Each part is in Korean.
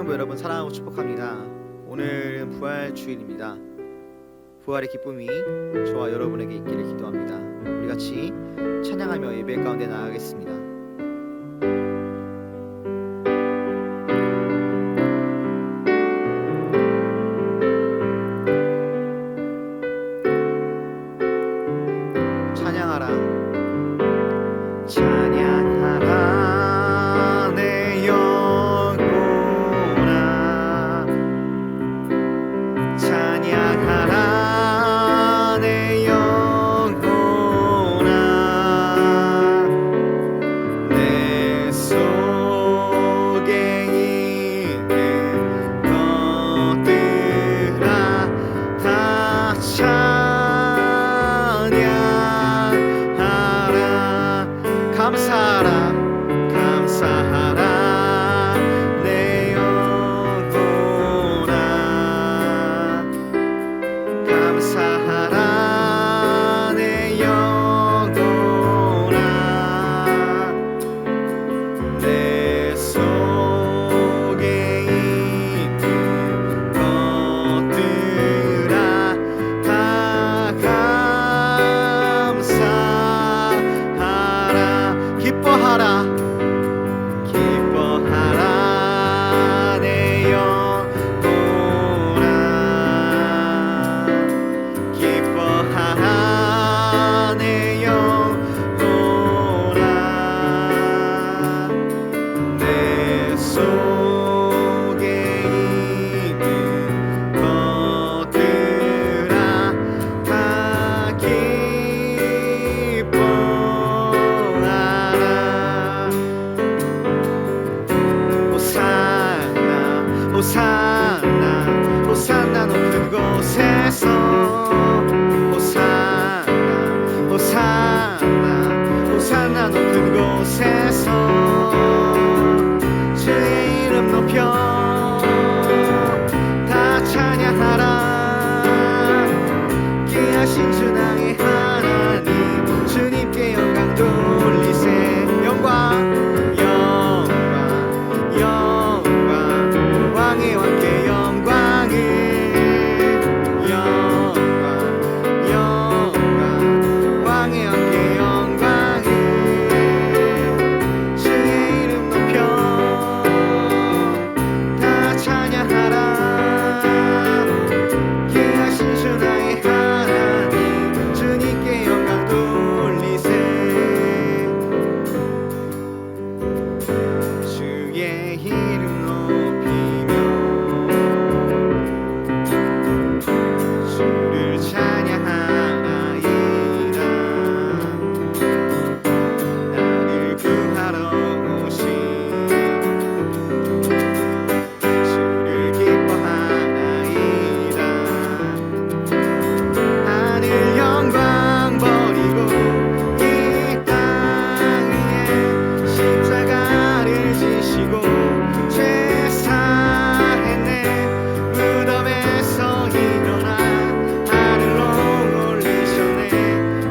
성도 여러분 사랑하고 축복합니다. 오늘은 부활 주일입니다. 부활의 기쁨이 저와 여러분에게 있기를 기도합니다. 우리 같이 찬양하며 예배 가운데 나아가겠습니다. 찬양하라 찬양하라 내 영혼아 찬양하라 내 영혼아 내 속에 있는 것들아 다 찬양하라 감사하라 감사하라 내 영혼아 감사하라 내 영혼아 내 속에 있는 것들아 다 감사하라 기뻐하라 기뻐하라 내 영혼아 기뻐하라 내 영혼아 내 속에 있는 것들아 다 기뻐하라 호산나 호산나 호산나 높은 곳에서 호산나 호산나 호산나 높은 곳에서 주의 이름 높여 다 찬양하라 귀하신 주 나의 하나님 주님께 영광 돌리세 영광 영광 영광 왕의 왕께 영광을 영광 영광 왕의 왕께 영광을 주의 이름 높여 다 찬양하라 귀하신 주 나의 하나님 주님께 영광 돌리세 주의 이름 높이며 주를 찬양하나이다 나를 구하러 오신 주를 기뻐하나이다 하늘 영광 버리고 이 땅 위에 십자가를 지시고 죄 사했네 무덤에서 일어나 하늘로 올리셨네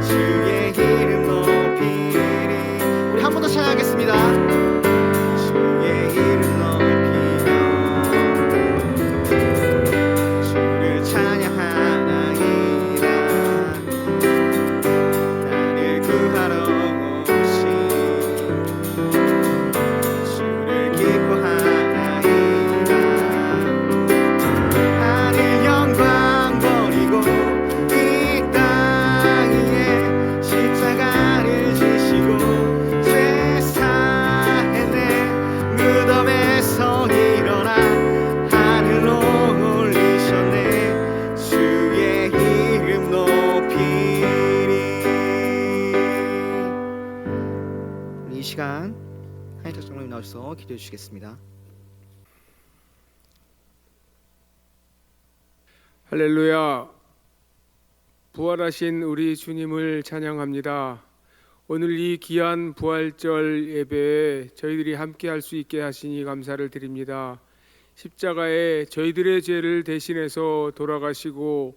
주의 이름 높이리 우리 한 번 더 찬양하겠습니다. 주의 이름 높이며 주를 찬양하나이다 나를 구하러 오신 주를 기뻐하나이다 하늘 영광 버리고 이 땅 위에 십자가를 지시고 죄 사했네 무덤에서 일어나 하늘로 올리셨네 주의 이름 높이리 이 시간 한희탁 장로님 나오셔서 기도해 주시겠습니다. 할렐루야. 부활하신 우리 주님을 찬양합니다. 오늘 이 귀한 부활절 예배에 저희들이 함께 할 수 있게 하시니 감사를 드립니다. 십자가에 저희들의 죄를 대신해서 돌아가시고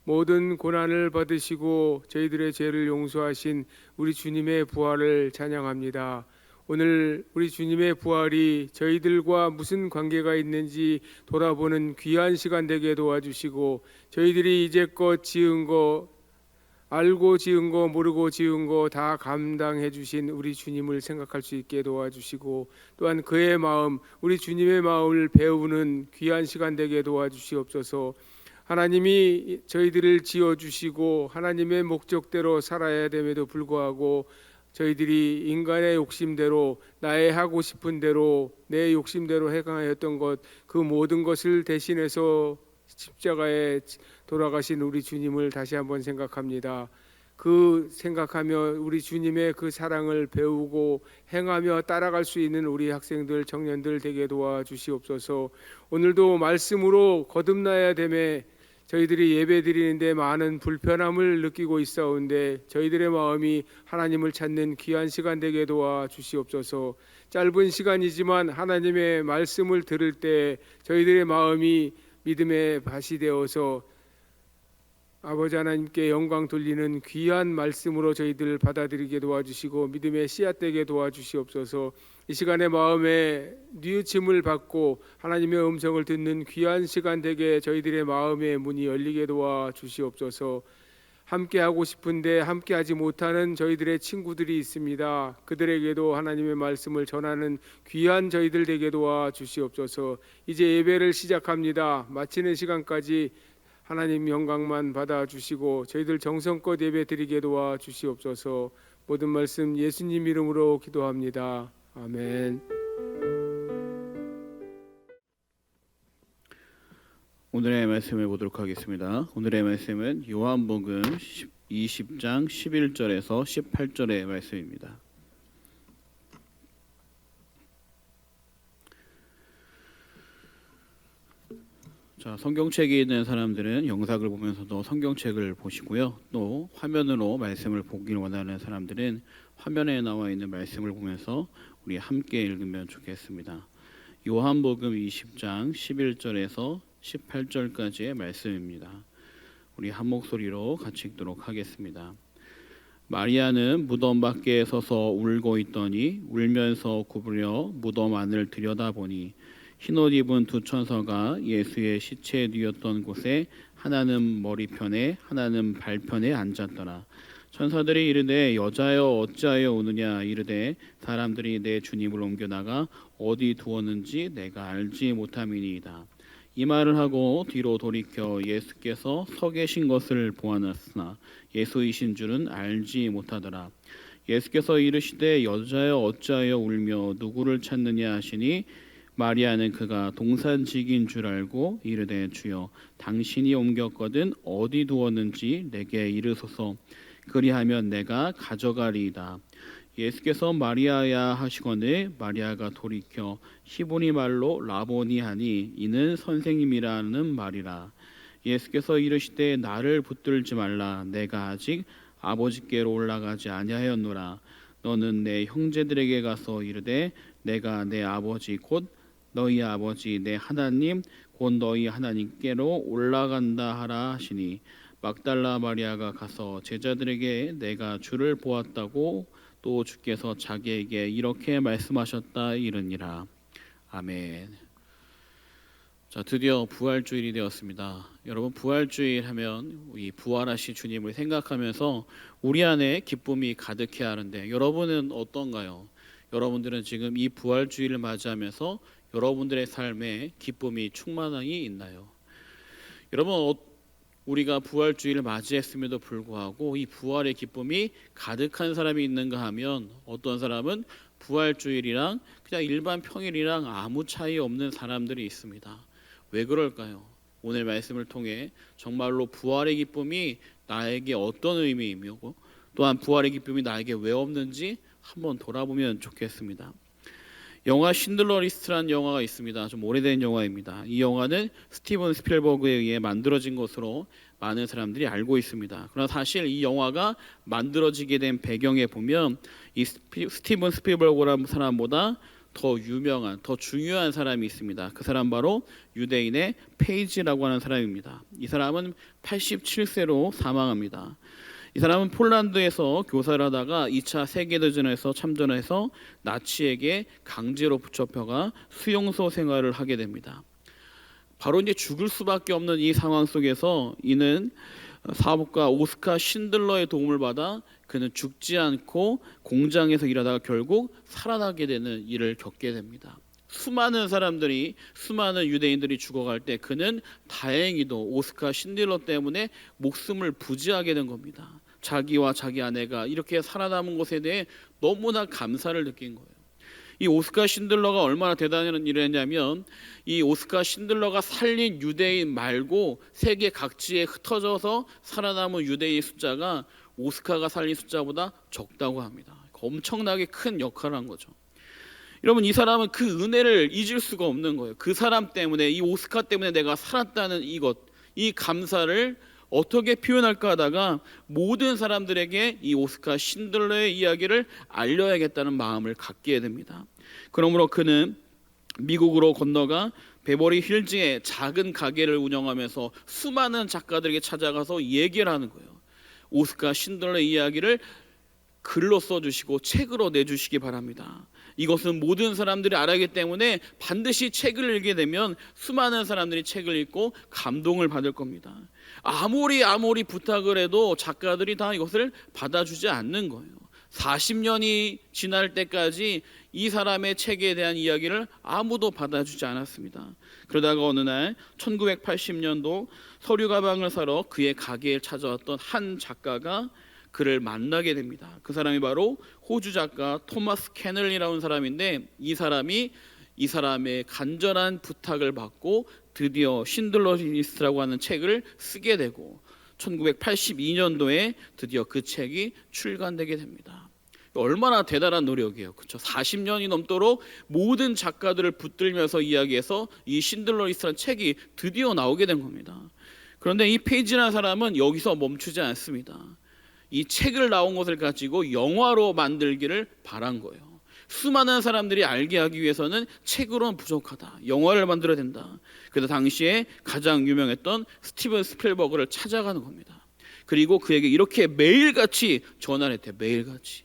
모든 고난을 받으시고 저희들의 죄를 용서하신 우리 주님의 부활을 찬양합니다. 오늘 우리 주님의 부활이 저희들과 무슨 관계가 있는지 돌아보는 귀한 시간 되게 도와주시고, 저희들이 이제껏 지은 거, 알고 지은 거 모르고 지은 거 다 감당해 주신 우리 주님을 생각할 수 있게 도와주시고, 또한 그의 마음, 우리 주님의 마음을 배우는 귀한 시간 되게 도와주시옵소서. 하나님이 저희들을 지어주시고 하나님의 목적대로 살아야 됨에도 불구하고 저희들이 인간의 욕심대로, 나의 하고 싶은 대로, 내 욕심대로 행하였던 것, 그 모든 것을 대신해서 십자가에 돌아가신 우리 주님을 다시 한번 생각합니다. 그 생각하며 우리 주님의 그 사랑을 배우고 행하며 따라갈 수 있는 우리 학생들, 청년들 되게 도와주시옵소서. 오늘도 말씀으로 거듭나야 됨에 저희들이 예배 드리는데 많은 불편함을 느끼고 있사온데, 저희들의 마음이 하나님을 찾는 귀한 시간 되게 도와주시옵소서. 짧은 시간이지만 하나님의 말씀을 들을 때 저희들의 마음이 믿음의 밭이 되어서 아버지 하나님께 영광 돌리는 귀한 말씀으로 저희들 받아들이게 도와주시고 믿음의 씨앗 되게 도와주시옵소서. 이 시간에 마음에 뉘우침을 받고 하나님의 음성을 듣는 귀한 시간 되게 저희들의 마음의 문이 열리게 도와주시옵소서. 함께 하고 싶은데 함께 하지 못하는 저희들의 친구들이 있습니다. 그들에게도 하나님의 말씀을 전하는 귀한 저희들 되게 도와주시옵소서. 이제 예배를 시작합니다. 마치는 시간까지 하나님 영광만 받아주시고 저희들 정성껏 예배 드리게 도와주시옵소서. 모든 말씀 예수님 이름으로 기도합니다. 아멘. 오늘의 말씀을 보도록 하겠습니다. 오늘의 말씀은 요한복음 20장 11절에서 18절의 말씀입니다. 자, 성경책이 있는 사람들은 영상을 보면서도 성경책을 보시고요. 또 화면으로 말씀을 보기를 원하는 사람들은 화면에 나와 있는 말씀을 보면서 우리 함께 읽으면 좋겠습니다. 요한복음 20장 11절에서 18절까지의 말씀입니다. 우리 한 목소리로 같이 읽도록 하겠습니다. 마리아는 무덤 밖에 서서 울고 있더니 울면서 구부려 무덤 안을 들여다보니 흰옷 입은 두 천사가 예수의 시체에 뉘었던 곳에 하나는 머리편에 하나는 발편에 앉았더라. 천사들이 이르되 여자여 어찌하여 우느냐 이르되 사람들이 내 주님을 옮겨나가 어디 두었는지 내가 알지 못함이니이다. 이 말을 하고 뒤로 돌이켜 예수께서 서 계신 것을 보았으나 예수이신 줄은 알지 못하더라. 예수께서 이르시되 여자여 어찌하여 울며 누구를 찾느냐 하시니 마리아는 그가 동산직인 줄 알고 이르되 주여 당신이 옮겼거든 어디 두었는지 내게 이르소서. 그리하면 내가 가져가리이다. 예수께서 마리아야 하시거늘 마리아가 돌이켜 히브리 말로 라보니 하니 이는 선생님이라는 말이라. 예수께서 이르시되 나를 붙들지 말라. 내가 아직 아버지께로 올라가지 아니하였노라. 너는 내 형제들에게 가서 이르되 내가 내 아버지 곧 너희 아버지 내 하나님 곧 너희 하나님께로 올라간다 하라 하시니 막달라 마리아가 가서 제자들에게 내가 주를 보았다고 또 주께서 자기에게 이렇게 말씀하셨다 이르니라. 아멘. 자, 드디어 부활주일이 되었습니다. 여러분, 부활주일 하면 이 부활하신 주님을 생각하면서 우리 안에 기쁨이 가득해야 하는데 여러분은 어떤가요? 여러분들은 지금 이 부활주일을 맞이하면서 여러분들의 삶에 기쁨이 충만하게 있나요? 여러분, 우리가 부활주일을 맞이했음에도 불구하고 이 부활의 기쁨이 가득한 사람이 있는가 하면 어떤 사람은 부활주일이랑 그냥 일반 평일이랑 아무 차이 없는 사람들이 있습니다. 왜 그럴까요? 오늘 말씀을 통해 정말로 부활의 기쁨이 나에게 어떤 의미이며 또한 부활의 기쁨이 나에게 왜 없는지 한번 돌아보면 좋겠습니다. 영화 신들러 리스트라는 영화가 있습니다. 좀 오래된 영화입니다. 이 영화는 스티븐 스필버그에 의해 만들어진 것으로 많은 사람들이 알고 있습니다. 그러나 사실 이 영화가 만들어지게 된 배경에 보면 이 스티븐 스필버그라는 사람보다 더 유명한, 더 중요한 사람이 있습니다. 그 사람 바로 유대인의 페이지라고 하는 사람입니다. 이 사람은 87세로 사망합니다. 이 사람은 폴란드에서 교사를 하다가 2차 세계대전에서 참전해서 나치에게 강제로 붙잡혀가 수용소 생활을 하게 됩니다. 바로 이제 죽을 수밖에 없는 이 상황 속에서 이는 사업가 오스카 신들러의 도움을 받아 그는 죽지 않고 공장에서 일하다가 결국 살아나게 되는 일을 겪게 됩니다. 수많은 사람들이, 수많은 유대인들이 죽어갈 때 그는 다행히도 오스카 신들러 때문에 목숨을 부지하게 된 겁니다. 자기와 자기 아내가 이렇게 살아남은 것에 대해 너무나 감사를 느낀 거예요. 이 오스카 신들러가 얼마나 대단한 일을 했냐면, 이 오스카 신들러가 살린 유대인 말고 세계 각지에 흩어져서 살아남은 유대인 숫자가 오스카가 살린 숫자보다 적다고 합니다. 엄청나게 큰 역할을 한 거죠. 여러분, 이 사람은 그 은혜를 잊을 수가 없는 거예요. 그 사람 때문에, 이 오스카 때문에 내가 살았다는 이것, 이 감사를 어떻게 표현할까 하다가 모든 사람들에게 이 오스카 신들러의 이야기를 알려야겠다는 마음을 갖게 됩니다. 그러므로 그는 미국으로 건너가 베버리 힐즈에 작은 가게를 운영하면서 수많은 작가들에게 찾아가서 얘기를 하는 거예요. 오스카 신들러의 이야기를 글로 써주시고 책으로 내주시기 바랍니다. 이것은 모든 사람들이 알아야하기 때문에 반드시 책을 읽게 되면 수많은 사람들이 책을 읽고 감동을 받을 겁니다. 아무리 부탁을 해도 작가들이 다 이것을 받아주지 않는 거예요. 40년이 지날 때까지 이 사람의 책에 대한 이야기를 아무도 받아주지 않았습니다. 그러다가 어느 날 1980년도 서류 가방을 사러 그의 가게에 찾아왔던 한 작가가 그를 만나게 됩니다. 그 사람이 바로 호주 작가 토마스 캐널이라는 사람인데, 이 사람의 간절한 부탁을 받고 드디어 신들러스 리스트라고 하는 책을 쓰게 되고 1982년도에 드디어 그 책이 출간되게 됩니다. 얼마나 대단한 노력이에요. 그렇죠? 40년이 넘도록 모든 작가들을 붙들면서 이야기해서 이 신들러 리스트라는 책이 드디어 나오게 된 겁니다. 그런데 이 페이지라는 사람은 여기서 멈추지 않습니다. 이 책을 나온 것을 가지고 영화로 만들기를 바란 거예요. 수많은 사람들이 알게 하기 위해서는 책으로는 부족하다. 영화를 만들어야 된다. 그래서 당시에 가장 유명했던 스티븐 스필버그를 찾아가는 겁니다. 그리고 그에게 이렇게 매일같이 전화를 했대요. 매일같이.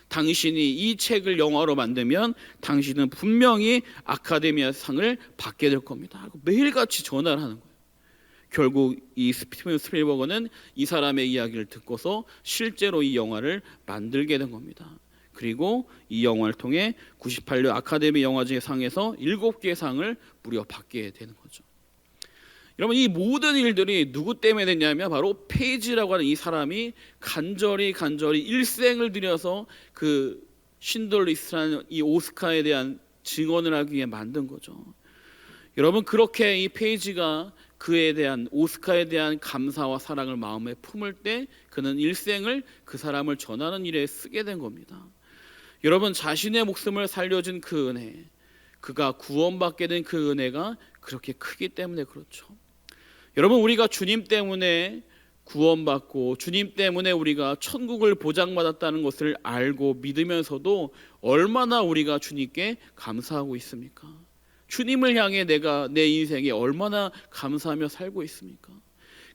당신이 이 책을 영화로 만들면 당신은 분명히 아카데미아 상을 받게 될 겁니다. 매일같이 전화를 하는 거예요. 결국 이 스티븐 스필버그는 이 사람의 이야기를 듣고서 실제로 이 영화를 만들게 된 겁니다. 그리고 이 영화를 통해 98년 아카데미 영화제 상에서 7개의 상을 무려 받게 되는 거죠. 여러분, 이 모든 일들이 누구 때문에 됐냐면 바로 페이지라고 하는 이 사람이 간절히 일생을 들여서 그 신들러 리스트라는 이 오스카에 대한 증언을 하기 위해 만든 거죠. 여러분, 그렇게 이 페이지가 그에 대한 오스카에 대한 감사와 사랑을 마음에 품을 때 그는 일생을 그 사람을 전하는 일에 쓰게 된 겁니다. 여러분, 자신의 목숨을 살려준 그 은혜, 그가 구원받게 된 그 은혜가 그렇게 크기 때문에 그렇죠. 여러분, 우리가 주님 때문에 구원받고 주님 때문에 우리가 천국을 보장받았다는 것을 알고 믿으면서도 얼마나 우리가 주님께 감사하고 있습니까? 주님을 향해 내가 내 인생에 얼마나 감사하며 살고 있습니까?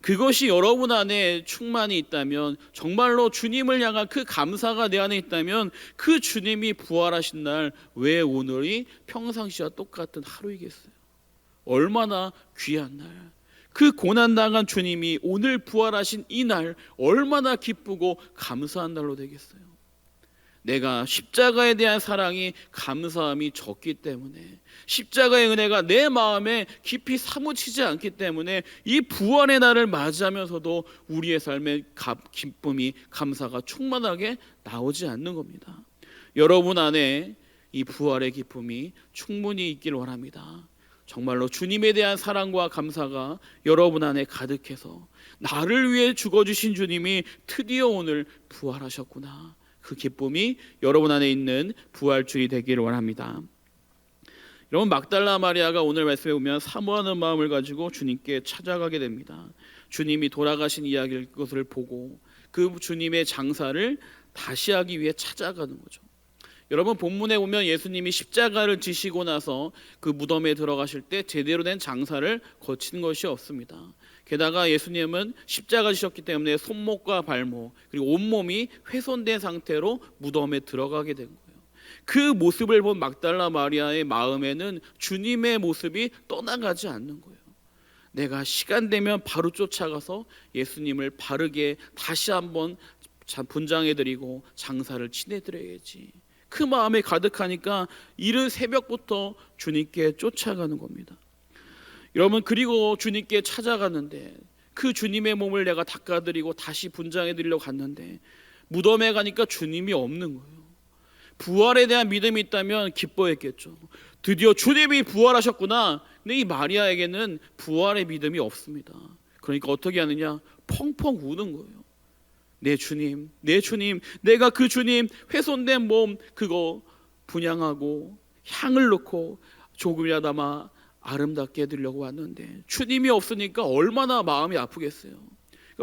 그것이 여러분 안에 충만이 있다면, 정말로 주님을 향한 그 감사가 내 안에 있다면, 그 주님이 부활하신 날 왜 오늘이 평상시와 똑같은 하루이겠어요? 얼마나 귀한 날, 그 고난당한 주님이 오늘 부활하신 이 날 얼마나 기쁘고 감사한 날로 되겠어요? 내가 십자가에 대한 사랑이 감사함이 적기 때문에, 십자가의 은혜가 내 마음에 깊이 사무치지 않기 때문에 이 부활의 날을 맞이하면서도 우리의 삶에 기쁨이, 감사가 충만하게 나오지 않는 겁니다. 여러분 안에 이 부활의 기쁨이 충분히 있기를 원합니다. 정말로 주님에 대한 사랑과 감사가 여러분 안에 가득해서 나를 위해 죽어주신 주님이 드디어 오늘 부활하셨구나, 그 기쁨이 여러분 안에 있는 부활주일이 되기를 원합니다. 여러분, 막달라 마리아가 오늘 말씀에 보면 사모하는 마음을 가지고 주님께 찾아가게 됩니다. 주님이 돌아가신 이야기를 그것을 보고 그 주님의 장사를 다시 하기 위해 찾아가는 거죠. 여러분, 본문에 보면 예수님이 십자가를 지시고 나서 그 무덤에 들어가실 때 제대로 된 장사를 거친 것이 없습니다. 게다가 예수님은 십자가 지셨기 때문에 손목과 발목 그리고 온몸이 훼손된 상태로 무덤에 들어가게 된 거예요. 그 모습을 본 막달라 마리아의 마음에는 주님의 모습이 떠나가지 않는 거예요. 내가 시간 되면 바로 쫓아가서 예수님을 바르게 다시 한번 분장해드리고 장사를 치내드려야지. 그 마음에 가득하니까 이른 새벽부터 주님께 쫓아가는 겁니다. 여러분, 그리고 주님께 찾아갔는데 그 주님의 몸을 내가 닦아드리고 다시 분장해드리려고 갔는데 무덤에 가니까 주님이 없는 거예요. 부활에 대한 믿음이 있다면 기뻐했겠죠. 드디어 주님이 부활하셨구나. 근데 이 마리아에게는 부활의 믿음이 없습니다. 그러니까 어떻게 하느냐? 펑펑 우는 거예요. 내 주님, 내 주님, 내가 그 주님 훼손된 몸 그거 분양하고 향을 넣고 조금이라도 아름답게 해드리려고 왔는데 주님이 없으니까 얼마나 마음이 아프겠어요.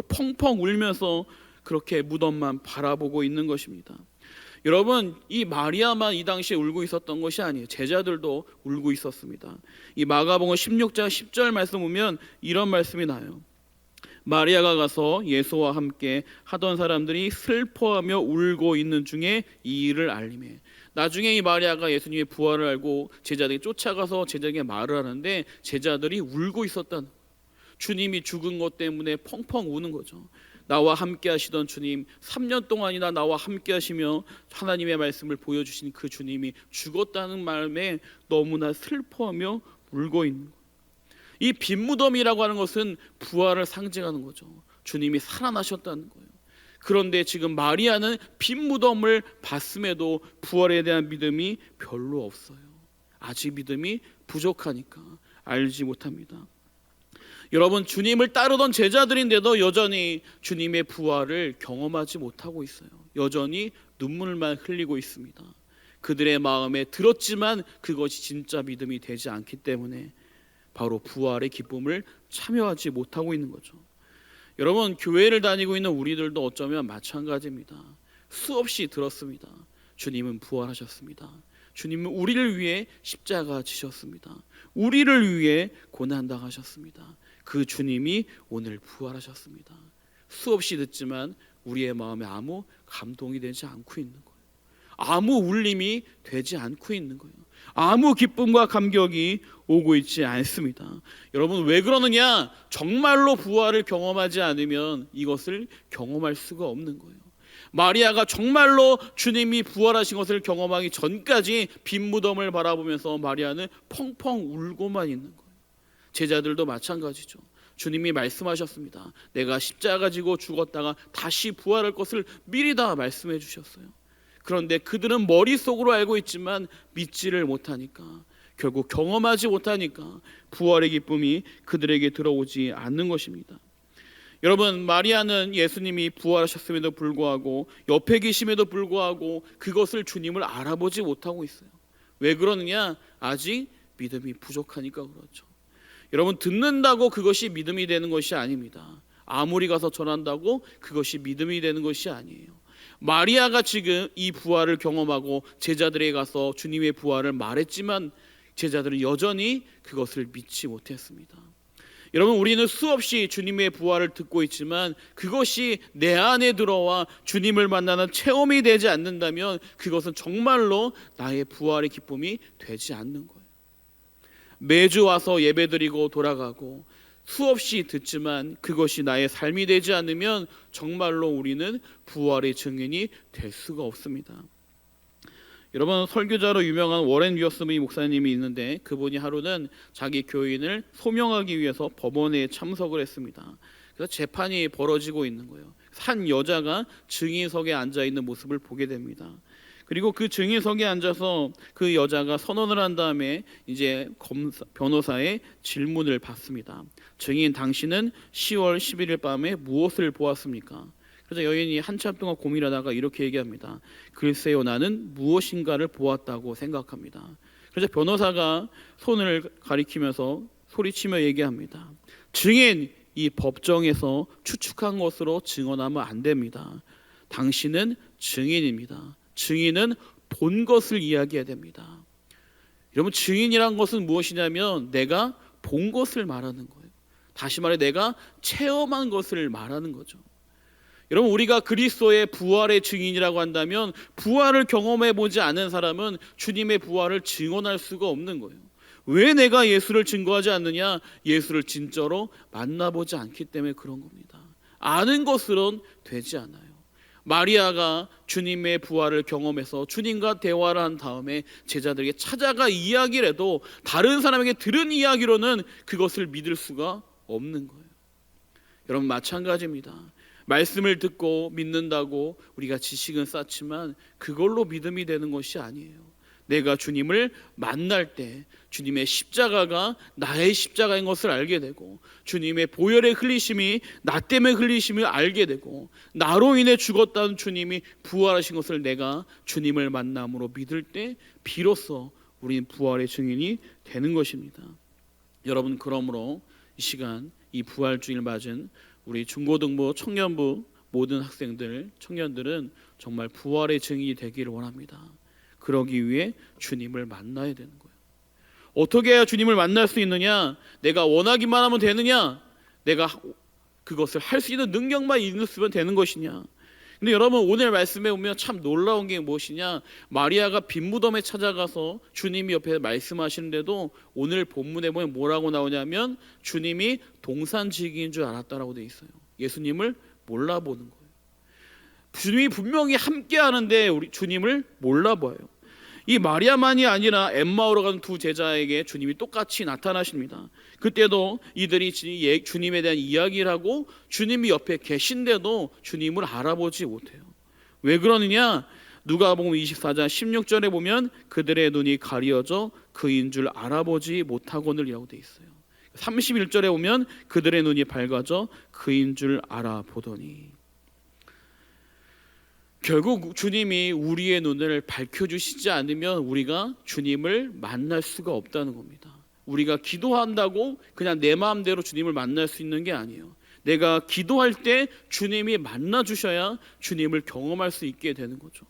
펑펑 울면서 그렇게 무덤만 바라보고 있는 것입니다. 여러분, 이 마리아만 이 당시에 울고 있었던 것이 아니에요. 제자들도 울고 있었습니다. 이 마가복음 16장 10절 말씀 보면 이런 말씀이 나요. 마리아가 가서 예수와 함께 하던 사람들이 슬퍼하며 울고 있는 중에 이 일을 알리매. 나중에 이 마리아가 예수님의 부활을 알고 제자들이 쫓아가서 제자에게 말을 하는데 제자들이 울고 있었다는, 주님이 죽은 것 때문에 펑펑 우는 거죠. 나와 함께 하시던 주님, 3년 동안이나 나와 함께 하시며 하나님의 말씀을 보여주신 그 주님이 죽었다는 마음에 너무나 슬퍼하며 울고 있는 거예요. 이 빈무덤이라고 하는 것은 부활을 상징하는 거죠. 주님이 살아나셨다는 거예요. 그런데 지금 마리아는 빈무덤을 봤음에도 부활에 대한 믿음이 별로 없어요. 아직 믿음이 부족하니까 알지 못합니다. 여러분, 주님을 따르던 제자들인데도 여전히 주님의 부활을 경험하지 못하고 있어요. 여전히 눈물만 흘리고 있습니다. 그들의 마음에 들었지만 그것이 진짜 믿음이 되지 않기 때문에 바로 부활의 기쁨을 참여하지 못하고 있는 거죠. 여러분, 교회를 다니고 있는 우리들도 어쩌면 마찬가지입니다. 수없이 들었습니다. 주님은 부활하셨습니다. 주님은 우리를 위해 십자가 지셨습니다. 우리를 위해 고난당하셨습니다. 그 주님이 오늘 부활하셨습니다. 수없이 듣지만 우리의 마음에 아무 감동이 되지 않고 있는 거예요. 아무 울림이 되지 않고 있는 거예요. 아무 기쁨과 감격이 오고 있지 않습니다. 여러분, 왜 그러느냐? 정말로 부활을 경험하지 않으면 이것을 경험할 수가 없는 거예요. 마리아가 정말로 주님이 부활하신 것을 경험하기 전까지 빈 무덤을 바라보면서 마리아는 펑펑 울고만 있는 거예요. 제자들도 마찬가지죠. 주님이 말씀하셨습니다. 내가 십자가 지고 죽었다가 다시 부활할 것을 미리 다 말씀해 주셨어요. 그런데 그들은 머릿속으로 알고 있지만 믿지를 못하니까, 결국 경험하지 못하니까 부활의 기쁨이 그들에게 들어오지 않는 것입니다. 여러분, 마리아는 예수님이 부활하셨음에도 불구하고 옆에 계심에도 불구하고 그것을 주님을 알아보지 못하고 있어요. 왜 그러느냐? 아직 믿음이 부족하니까 그렇죠. 여러분, 듣는다고 그것이 믿음이 되는 것이 아닙니다. 아무리 가서 전한다고 그것이 믿음이 되는 것이 아니에요. 마리아가 지금 이 부활을 경험하고 제자들에게 가서 주님의 부활을 말했지만 제자들은 여전히 그것을 믿지 못했습니다. 여러분, 우리는 수없이 주님의 부활을 듣고 있지만 그것이 내 안에 들어와 주님을 만나는 체험이 되지 않는다면 그것은 정말로 나의 부활의 기쁨이 되지 않는 거예요. 매주 와서 예배드리고 돌아가고 수없이 듣지만 그것이 나의 삶이 되지 않으면 정말로 우리는 부활의 증인이 될 수가 없습니다. 여러분, 설교자로 유명한 워렌 위어스비 목사님이 있는데 그분이 하루는 자기 교인을 소명하기 위해서 법원에 참석을 했습니다. 그래서 재판이 벌어지고 있는 거예요. 한 여자가 증인석에 앉아 있는 모습을 보게 됩니다. 그리고 그 증인석에 앉아서 그 여자가 선언을 한 다음에 이제 변호사의 질문을 받습니다. 증인, 당신은 10월 11일 밤에 무엇을 보았습니까? 그래서 여인이 한참 동안 고민하다가 이렇게 얘기합니다. 글쎄요, 나는 무엇인가를 보았다고 생각합니다. 그래서 변호사가 손을 가리키면서 소리치며 얘기합니다. 증인, 이 법정에서 추측한 것으로 증언하면 안 됩니다. 당신은 증인입니다. 증인은 본 것을 이야기해야 됩니다. 여러분, 증인이란 것은 무엇이냐면 내가 본 것을 말하는 거예요. 다시 말해 내가 체험한 것을 말하는 거죠. 여러분, 우리가 그리스도의 부활의 증인이라고 한다면 부활을 경험해 보지 않은 사람은 주님의 부활을 증언할 수가 없는 거예요. 왜 내가 예수를 증거하지 않느냐? 예수를 진짜로 만나보지 않기 때문에 그런 겁니다. 아는 것으로는 되지 않아요. 마리아가 주님의 부활을 경험해서 주님과 대화를 한 다음에 제자들에게 찾아가 이야기를 해도 다른 사람에게 들은 이야기로는 그것을 믿을 수가 없는 거예요. 여러분, 마찬가지입니다. 말씀을 듣고 믿는다고 우리가 지식은 쌓지만 그걸로 믿음이 되는 것이 아니에요. 내가 주님을 만날 때 주님의 십자가가 나의 십자가인 것을 알게 되고 주님의 보혈의 흘리심이 나 때문에 흘리심을 알게 되고 나로 인해 죽었다는 주님이 부활하신 것을 내가 주님을 만남으로 믿을 때 비로소 우리는 부활의 증인이 되는 것입니다. 여러분, 그러므로 이 시간 이 부활주일 맞은 우리 중고등부 청년부 모든 학생들 청년들은 정말 부활의 증인이 되기를 원합니다. 그러기 위해 주님을 만나야 되는 거예요. 어떻게 해야 주님을 만날 수 있느냐? 내가 원하기만 하면 되느냐? 내가 그것을 할 수 있는 능력만 있으면 되는 것이냐? 근데 여러분, 오늘 말씀에 보면 참 놀라운 게 무엇이냐? 마리아가 빈 무덤에 찾아가서 주님이 옆에 말씀하시는데도 오늘 본문에 보면 뭐라고 나오냐면 주님이 동산지기인 줄 알았다라고 돼 있어요. 예수님을 몰라보는 거예요. 주님이 분명히 함께 하는데 우리 주님을 몰라봐요. 이 마리아만이 아니라 엠마오로 가는 두 제자에게 주님이 똑같이 나타나십니다. 그때도 이들이 주님에 대한 이야기를 하고 주님이 옆에 계신데도 주님을 알아보지 못해요. 왜 그러느냐? 누가복음 24장 16절에 보면 그들의 눈이 가려져 그인 줄 알아보지 못하거늘이라고 돼 있어요. 31절에 보면 그들의 눈이 밝아져 그인 줄 알아보더니. 결국 주님이 우리의 눈을 밝혀주시지 않으면 우리가 주님을 만날 수가 없다는 겁니다. 우리가 기도한다고 그냥 내 마음대로 주님을 만날 수 있는 게 아니에요. 내가 기도할 때 주님이 만나주셔야 주님을 경험할 수 있게 되는 거죠.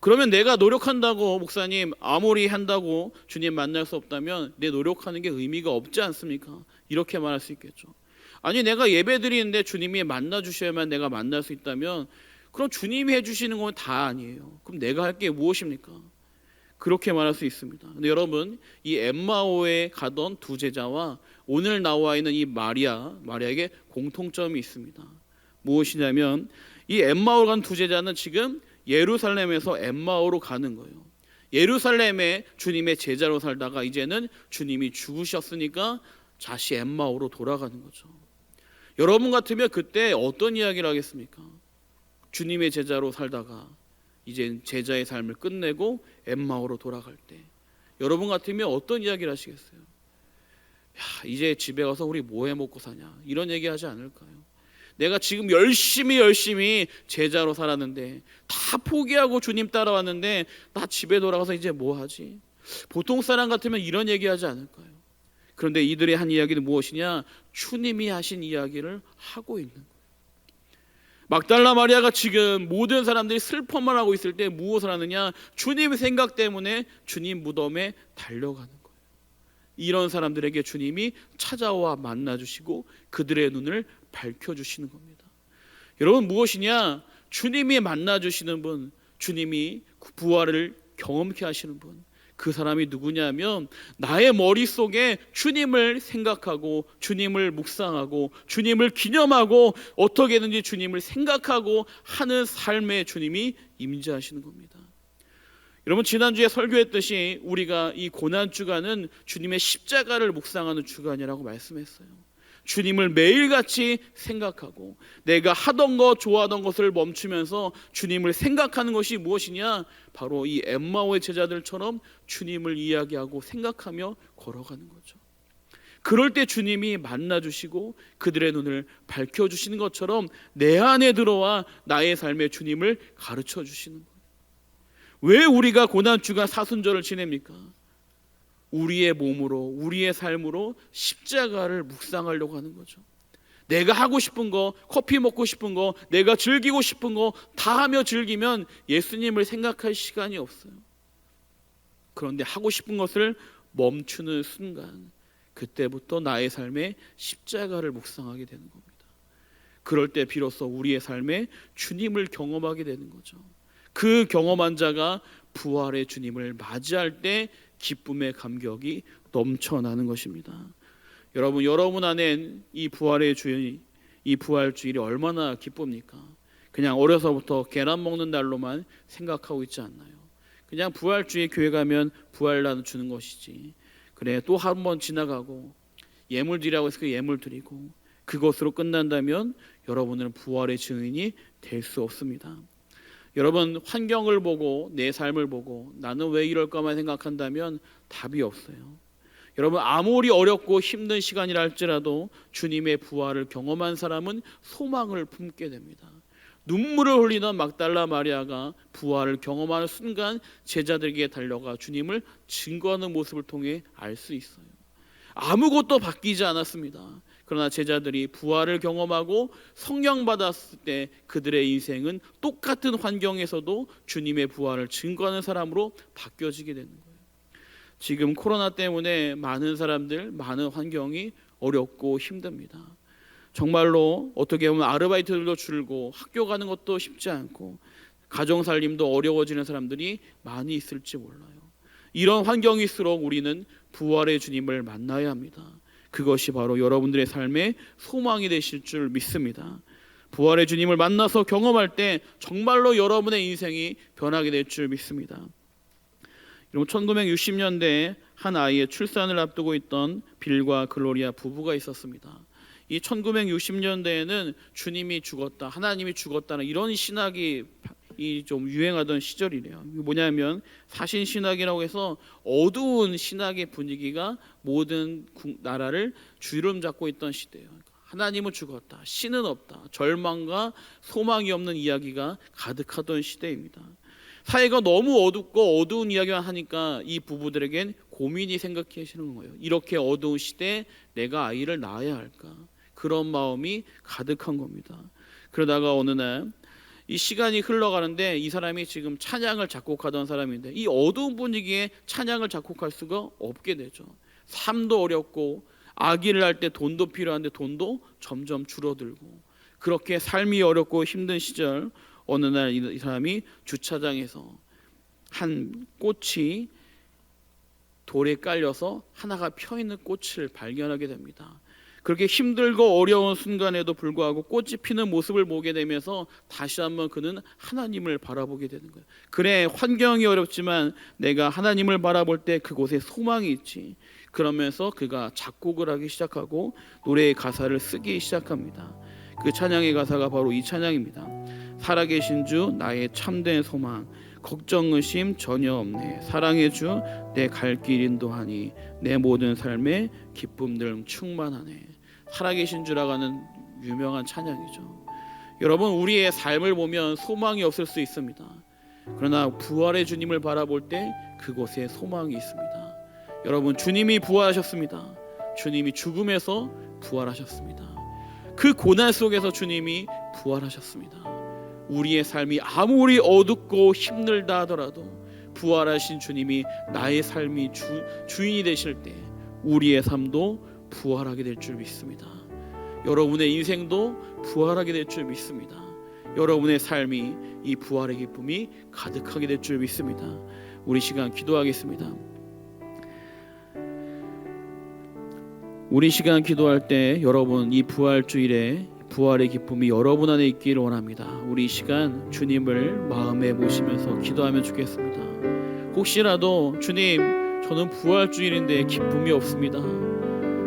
그러면 내가 노력한다고, 목사님 아무리 한다고 주님 만날 수 없다면 내 노력하는 게 의미가 없지 않습니까? 이렇게 말할 수 있겠죠. 아니, 내가 예배 드리는데 주님이 만나주셔야만 내가 만날 수 있다면 그럼 주님이 해주시는 건 다 아니에요. 그럼 내가 할 게 무엇입니까? 그렇게 말할 수 있습니다. 근데 여러분, 이 엠마오에 가던 두 제자와 오늘 나와 있는 이 마리아에게 공통점이 있습니다. 무엇이냐면 이 엠마오로 간 두 제자는 지금 예루살렘에서 엠마오로 가는 거예요. 예루살렘에 주님의 제자로 살다가 이제는 주님이 죽으셨으니까 다시 엠마오로 돌아가는 거죠. 여러분 같으면 그때 어떤 이야기를 하겠습니까? 주님의 제자로 살다가 이제 제자의 삶을 끝내고 엠마오로 돌아갈 때 여러분 같으면 어떤 이야기를 하시겠어요? 야, 이제 집에 가서 우리 뭐 해 먹고 사냐? 이런 얘기 하지 않을까요? 내가 지금 열심히 제자로 살았는데 다 포기하고 주님 따라왔는데 나 집에 돌아가서 이제 뭐 하지? 보통 사람 같으면 이런 얘기 하지 않을까요? 그런데 이들이 한 이야기는 무엇이냐? 주님이 하신 이야기를 하고 있는 거예요. 막달라 마리아가 지금 모든 사람들이 슬퍼만 하고 있을 때 무엇을 하느냐? 주님의 생각 때문에 주님 무덤에 달려가는 거예요. 이런 사람들에게 주님이 찾아와 만나주시고 그들의 눈을 밝혀주시는 겁니다. 여러분, 무엇이냐? 주님이 만나주시는 분, 주님이 부활을 경험케 하시는 분, 그 사람이 누구냐면 나의 머릿속에 주님을 생각하고 주님을 묵상하고 주님을 기념하고 어떻게든지 주님을 생각하고 하는 삶에 주님이 임재하시는 겁니다. 여러분, 지난주에 설교했듯이 우리가 이 고난주간은 주님의 십자가를 묵상하는 주간이라고 말씀했어요. 주님을 매일같이 생각하고 내가 하던 것, 좋아하던 것을 멈추면서 주님을 생각하는 것이 무엇이냐? 바로 이 엠마오의 제자들처럼 주님을 이야기하고 생각하며 걸어가는 거죠. 그럴 때 주님이 만나주시고 그들의 눈을 밝혀주시는 것처럼 내 안에 들어와 나의 삶에 주님을 가르쳐 주시는 거예요. 왜 우리가 고난주간 사순절을 지냅니까? 우리의 몸으로, 우리의 삶으로 십자가를 묵상하려고 하는 거죠. 내가 하고 싶은 거, 커피 먹고 싶은 거, 내가 즐기고 싶은 거 다 하며 즐기면 예수님을 생각할 시간이 없어요. 그런데 하고 싶은 것을 멈추는 순간 그때부터 나의 삶에 십자가를 묵상하게 되는 겁니다. 그럴 때 비로소 우리의 삶에 주님을 경험하게 되는 거죠. 그 경험한 자가 부활의 주님을 맞이할 때 기쁨의 감격이 넘쳐나는 것입니다. 여러분 안엔 이 부활의 주일, 이 부활 주일이 얼마나 기쁩니까? 그냥 어려서부터 계란 먹는 날로만 생각하고 있지 않나요? 그냥 부활 주일 교회 가면 부활 날 주는 것이지. 그래, 또 한 번 지나가고 예물 드리라고 해서 그 예물 드리고 그것으로 끝난다면 여러분은 부활의 증인이 될 수 없습니다. 여러분, 환경을 보고 내 삶을 보고 나는 왜 이럴까만 생각한다면 답이 없어요. 여러분, 아무리 어렵고 힘든 시간이라 할지라도 주님의 부활을 경험한 사람은 소망을 품게 됩니다. 눈물을 흘리던 막달라 마리아가 부활을 경험하는 순간 제자들에게 달려가 주님을 증거하는 모습을 통해 알 수 있어요. 아무것도 바뀌지 않았습니다. 그러나 제자들이 부활을 경험하고 성령 받았을 때 그들의 인생은 똑같은 환경에서도 주님의 부활을 증거하는 사람으로 바뀌어지게 되는 거예요. 지금 코로나 때문에 많은 사람들, 많은 환경이 어렵고 힘듭니다. 정말로 어떻게 보면 아르바이트들도 줄고 학교 가는 것도 쉽지 않고 가정 살림도 어려워지는 사람들이 많이 있을지 몰라요. 이런 환경일수록 우리는 부활의 주님을 만나야 합니다. 그것이 바로 여러분들의 삶의 소망이 되실 줄 믿습니다. 부활의 주님을 만나서 경험할 때 정말로 여러분의 인생이 변하게 될 줄 믿습니다. 여러분, 1960년대에 한 아이의 출산을 앞두고 있던 빌과 글로리아 부부가 있었습니다. 이 1960년대에는 주님이 죽었다, 하나님이 죽었다는 이런 신학이 좀 유행하던 시절이래요. 뭐냐면 사신신학이라고 해서 어두운 신학의 분위기가 모든 나라를 주름 잡고 있던 시대예요. 하나님은 죽었다, 신은 없다, 절망과 소망이 없는 이야기가 가득하던 시대입니다. 사회가 너무 어둡고 어두운 이야기만 하니까 이 부부들에겐 고민이 생각하시는 거예요. 이렇게 어두운 시대에 내가 아이를 낳아야 할까? 그런 마음이 가득한 겁니다. 그러다가 어느 날 이 시간이 흘러가는데 이 사람이 지금 찬양을 작곡하던 사람인데 이 어두운 분위기에 찬양을 작곡할 수가 없게 되죠. 삶도 어렵고 아기를 할 때 돈도 필요한데 돈도 점점 줄어들고 그렇게 삶이 어렵고 힘든 시절 어느 날 이 사람이 주차장에서 한 꽃이 돌에 깔려서 하나가 펴있는 꽃을 발견하게 됩니다. 그렇게 힘들고 어려운 순간에도 불구하고 꽃이 피는 모습을 보게 되면서 다시 한번 그는 하나님을 바라보게 되는 거예요. 그래, 환경이 어렵지만 내가 하나님을 바라볼 때 그곳에 소망이 있지. 그러면서 그가 작곡을 하기 시작하고 노래의 가사를 쓰기 시작합니다. 그 찬양의 가사가 바로 이 찬양입니다. 살아계신 주 나의 참된 소망, 걱정 의심 전혀 없네. 사랑의 주 내 갈 길 인도하니 내 모든 삶에 기쁨들 충만하네. 살아계신 주라고 하는 유명한 찬양이죠. 여러분, 우리의 삶을 보면 소망이 없을 수 있습니다. 그러나 부활의 주님을 바라볼 때 그곳에 소망이 있습니다. 여러분, 주님이 부활하셨습니다. 주님이 죽음에서 부활하셨습니다. 그 고난 속에서 주님이 부활하셨습니다. 우리의 삶이 아무리 어둡고 힘들다 하더라도 부활하신 주님이 나의 삶이 주인이 되실 때 우리의 삶도 부활하게 될 줄 믿습니다. 여러분의 인생도 부활하게 될 줄 믿습니다. 여러분의 삶이 이 부활의 기쁨이 가득하게 될 줄 믿습니다. 우리 시간 기도하겠습니다. 우리 시간 기도할 때 여러분 이 부활 주일에 부활의 기쁨이 여러분 안에 있기를 원합니다. 우리 시간 주님을 마음에 모시면서 기도하면 좋겠습니다. 혹시라도 주님, 저는 부활 주일인데 기쁨이 없습니다.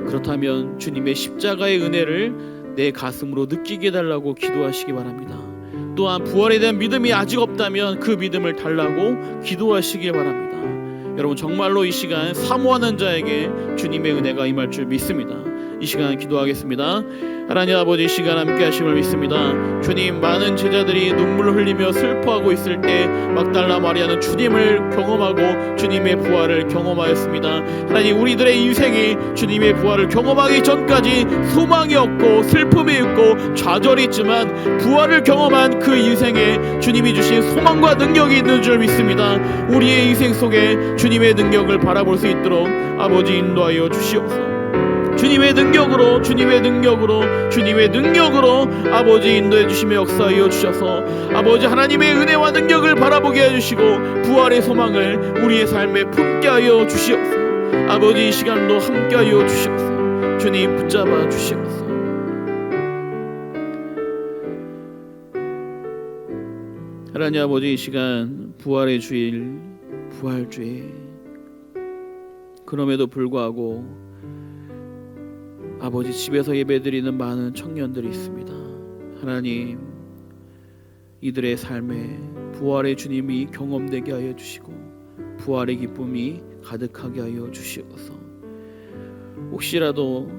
그렇다면 주님의 십자가의 은혜를 내 가슴으로 느끼게 해달라고 기도하시기 바랍니다. 또한 부활에 대한 믿음이 아직 없다면 그 믿음을 달라고 기도하시기 바랍니다. 여러분, 정말로 이 시간 사모하는 자에게 주님의 은혜가 임할 줄 믿습니다. 이 시간 기도하겠습니다. 하나님 아버지, 이 시간 함께 하심을 믿습니다. 주님, 많은 제자들이 눈물을 흘리며 슬퍼하고 있을 때 막달라 마리아는 주님을 경험하고 주님의 부활을 경험하였습니다. 하나님, 우리들의 인생이 주님의 부활을 경험하기 전까지 소망이 없고 슬픔이 있고 좌절이 있지만 부활을 경험한 그 인생에 주님이 주신 소망과 능력이 있는 줄 믿습니다. 우리의 인생 속에 주님의 능력을 바라볼 수 있도록 아버지 인도하여 주시옵소서. 주님의 능력으로 주님의 능력으로 주님의 능력으로 아버지 인도해 주시며 역사하여 주셔서 아버지 하나님의 은혜와 능력을 바라보게 해주시고 부활의 소망을 우리의 삶에 품게 하여 주시옵소서. 아버지 이 시간도 함께 하여 주시옵소서. 주님 붙잡아 주시옵소서. 하나님 아버지 이 시간 부활의 주일 부활주일 그럼에도 불구하고 아버지 집에서 예배드리는 많은 청년들이 있습니다. 하나님 이들의 삶에 부활의 주님이 경험되게 하여 주시고 부활의 기쁨이 가득하게 하여 주시옵소서. 혹시라도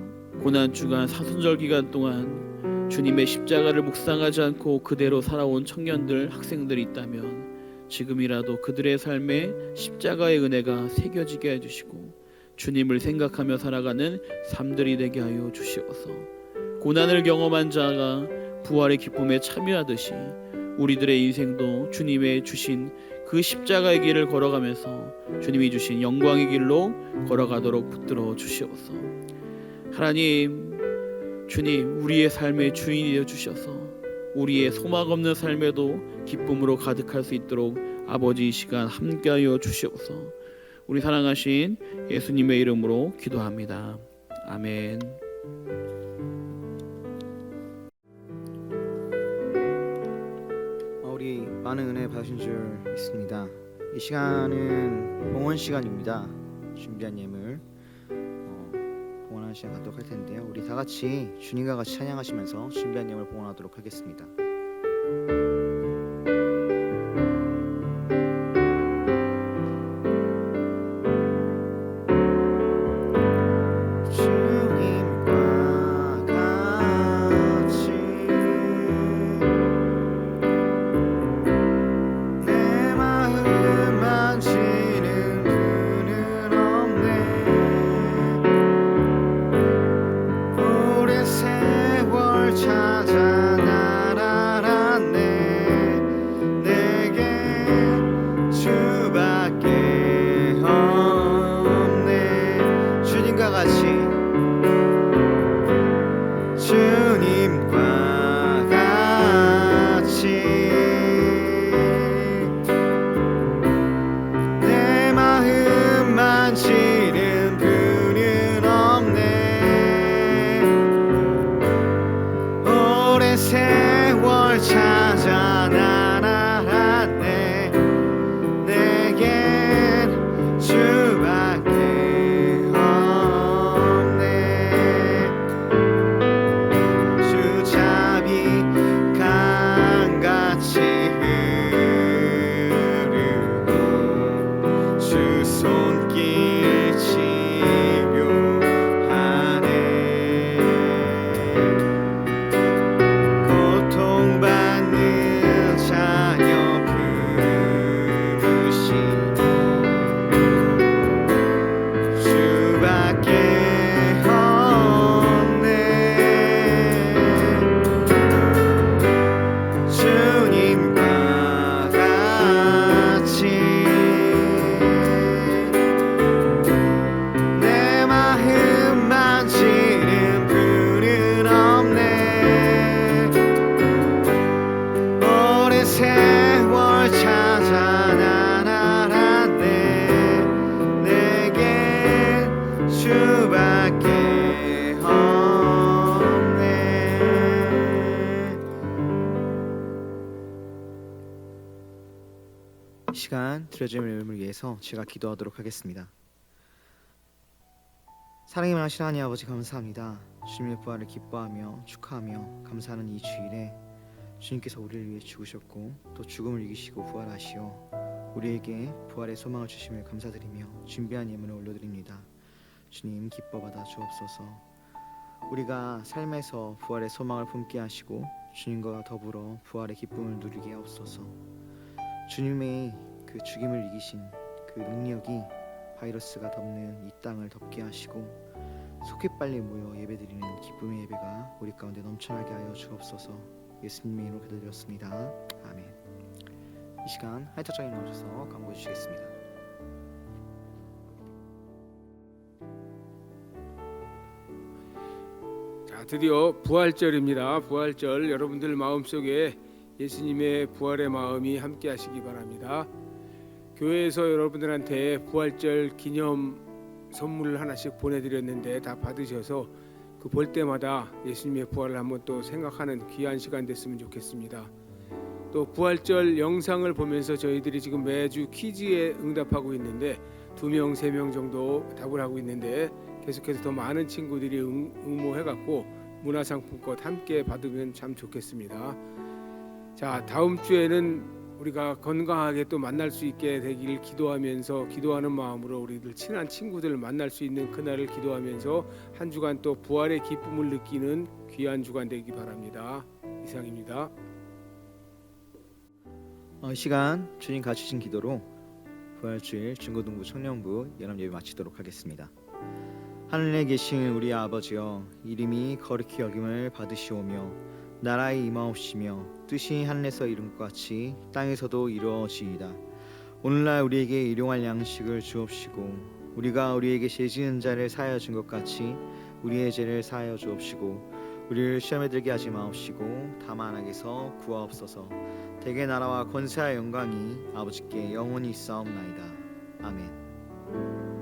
고난주간 사순절 기간 동안 주님의 십자가를 묵상하지 않고 그대로 살아온 청년들 학생들이 있다면 지금이라도 그들의 삶에 십자가의 은혜가 새겨지게 해주시고 주님을 생각하며 살아가는 삶들이 되게 하여 주시옵소서. 고난을 경험한 자가 부활의 기쁨에 참여하듯이 우리들의 인생도 주님의 주신 그 십자가의 길을 걸어가면서 주님이 주신 영광의 길로 걸어가도록 붙들어 주시옵소서. 하나님 주님 우리의 삶의 주인이 되어 주셔서 우리의 소망 없는 삶에도 기쁨으로 가득할 수 있도록 아버지 이 시간 함께하여 주시옵소서. 우리 사랑하신 예수님의 이름으로 기도합니다. 아멘. 우리 많은 은혜 받으신 줄 믿습니다. 이 시간은 봉헌 시간입니다. 준비한 예물 봉헌하는 시간 갖도록 할 텐데요. 우리 다 같이 주님과 같이 찬양하시면서 준비한 예물 봉헌하도록 하겠습니다. 세월 찾아 날아갔네. 내겐 주밖에 없네. 주잡이 강같이 흐르고 주 손길 치료하네. 고통받는 자녀 부르시고 주밖에 없네. 주님과 같이 내 마음 만지는 분은 없네. 오랜 세월 찾아 날아갔네. 내겐 주밖에 없네. 이 시간 드려진 예물을 위해서 제가 기도하도록 하겠습니다. 사랑이 많으신 하나님 아버지 감사합니다. 주님의 부활을 기뻐하며 축하하며 감사하는 이 주일에 주님께서 우리를 위해 죽으셨고 또 죽음을 이기시고 부활하시어 우리에게 부활의 소망을 주심을 감사드리며 준비한 예물을 올려드립니다. 주님 기뻐 받아 주옵소서. 우리가 삶에서 부활의 소망을 품게 하시고 주님과 더불어 부활의 기쁨을 누리게 하옵소서. 주님의 그 죽임을 이기신 그 능력이 바이러스가 덮는 이 땅을 덮게 하시고 속히 빨리 모여 예배드리는 기쁨의 예배가 우리 가운데 넘쳐나게 하여 주옵소서. 예수님의 이름으로 기도드렸습니다. 아멘. 이 시간 하이터장에 나오셔서 강구해 주시겠습니다. 드디어 부활절입니다. 부활절 여러분들 마음속에 예수님의 부활의 마음이 함께 하시기 바랍니다. 교회에서 여러분들한테 부활절 기념 선물을 하나씩 보내드렸는데 다 받으셔서 그 볼 때마다 예수님의 부활을 한번 또 생각하는 귀한 시간 됐으면 좋겠습니다. 또 부활절 영상을 보면서 저희들이 지금 매주 퀴즈에 응답하고 있는데 2명, 3명 정도 답을 하고 있는데 계속해서 더 많은 친구들이 응모해갖고 문화상품권 함께 받으면 참 좋겠습니다. 자, 다음 주에는 우리가 건강하게 또 만날 수 있게 되기를 기도하면서 기도하는 마음으로 우리들 친한 친구들을 만날 수 있는 그날을 기도하면서 한 주간 또 부활의 기쁨을 느끼는 귀한 주간 되기 바랍니다. 이상입니다. 이 시간 주님 가르치신 기도로 부활주일 중고등부 청년부 연합예배 마치도록 하겠습니다. 하늘에 계신 우리 아버지여, 이름이 거룩히 여김을 받으시오며 나라의 임하옵시며 뜻이 하늘에서 이룬 것 같이 땅에서도 이루어지이다. 오늘날 우리에게 일용할 양식을 주옵시고 우리가 우리에게 죄 지은 자를 사하여 준 것 같이 우리의 죄를 사하여 주옵시고 우리를 시험에 들게 하지 마옵시고 다만 악에서 구하옵소서. 대개 나라와 권세와 영광이 아버지께 영원히 있사옵나이다. 아멘.